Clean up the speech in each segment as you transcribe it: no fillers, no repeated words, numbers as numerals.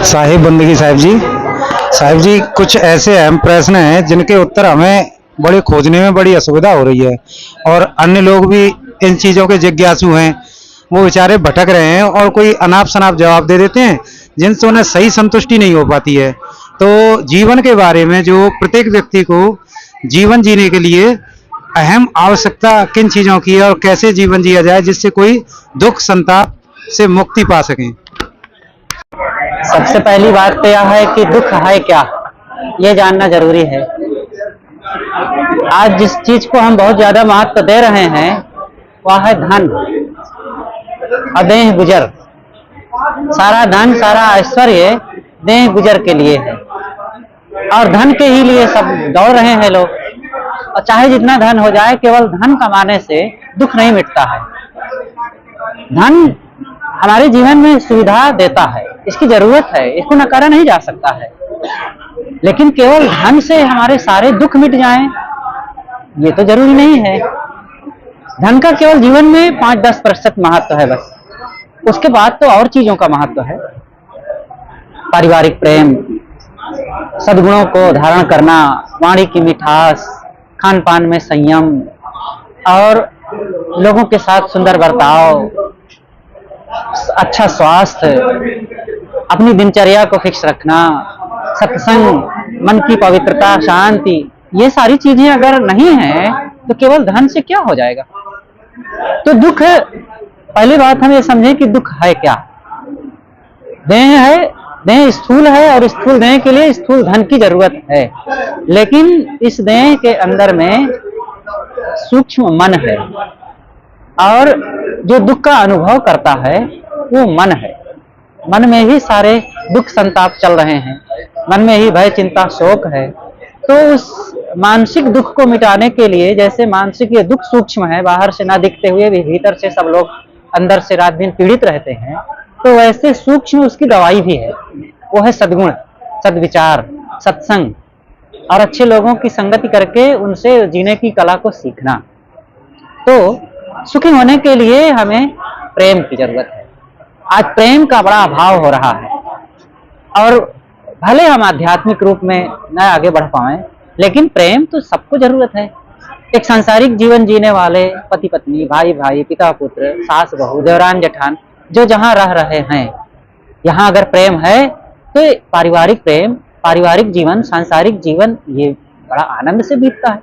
साहिब बंदगी साहिब जी कुछ ऐसे अहम प्रश्न हैं जिनके उत्तर हमें बड़े खोजने में बड़ी असुविधा हो रही है और अन्य लोग भी इन चीज़ों के जिज्ञासु हैं। वो बेचारे भटक रहे हैं और कोई अनाप शनाप जवाब दे देते हैं जिनसे उन्हें सही संतुष्टि नहीं हो पाती है। तो जीवन के बारे में जो प्रत्येक व्यक्ति को जीवन जीने के लिए अहम आवश्यकता किन चीज़ों की है और कैसे जीवन जिया जाए जिससे कोई दुख संताप से मुक्ति पा सकें। सबसे पहली बात तो यह है कि दुख है क्या, ये जानना जरूरी है। आज जिस चीज को हम बहुत ज्यादा महत्व दे रहे हैं वह है धन और देह गुजर। सारा धन सारा ऐश्वर्य देह गुजर के लिए है और धन के ही लिए सब दौड़ रहे हैं लोग। और चाहे जितना धन हो जाए, केवल धन कमाने से दुख नहीं मिटता है। धन हमारे जीवन में सुविधा देता है, इसकी जरूरत है, इसको नकारा नहीं जा सकता है। लेकिन केवल धन से हमारे सारे दुख मिट जाएं, ये तो जरूरी नहीं है। धन का केवल जीवन में 5-10% महत्व है बस। उसके बाद तो और चीजों का महत्व है। पारिवारिक प्रेम, सद्गुणों को धारण करना, वाणी की मिठास, खान पान में संयम और लोगों के साथ सुंदर बर्ताव, अच्छा स्वास्थ्य, अपनी दिनचर्या को फिक्स रखना, सत्संग, मन की पवित्रता, शांति, ये सारी चीजें अगर नहीं है तो केवल धन से क्या हो जाएगा। तो दुख, पहली बात हम ये समझें कि दुख है क्या। देह है, देह स्थूल है और स्थूल देह के लिए स्थूल धन की जरूरत है। लेकिन इस देह के अंदर में सूक्ष्म मन है और जो दुख का अनुभव करता है वो मन है। मन में ही सारे दुख संताप चल रहे हैं, मन में ही भय चिंता शोक है। तो उस मानसिक दुख को मिटाने के लिए, जैसे मानसिक ये दुख सूक्ष्म है, बाहर से ना दिखते हुए भी भीतर से सब लोग अंदर से रात दिन पीड़ित रहते हैं, तो वैसे सूक्ष्म उसकी दवाई भी है। वो है सद्गुण, सद्विचार, सत्संग और अच्छे लोगों की संगति करके उनसे जीने की कला को सीखना। तो सुखी होने के लिए हमें प्रेम की जरूरत है। आज प्रेम का बड़ा अभाव हो रहा है और भले हम आध्यात्मिक रूप में न आगे बढ़ पाएं, लेकिन प्रेम तो सबको जरूरत है। एक सांसारिक जीवन जीने वाले पति पत्नी, भाई भाई, पिता पुत्र, सास बहू, देवरान जेठान जो जहां रह रहे हैं, यहाँ अगर प्रेम है तो पारिवारिक प्रेम, पारिवारिक जीवन, सांसारिक जीवन ये बड़ा आनंद से बीतता है।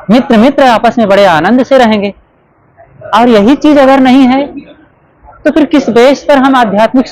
मित्र मित्र आपस में बड़े आनंद से रहेंगे। और यही चीज अगर नहीं है तो फिर किस बेस पर हम आध्यात्मिक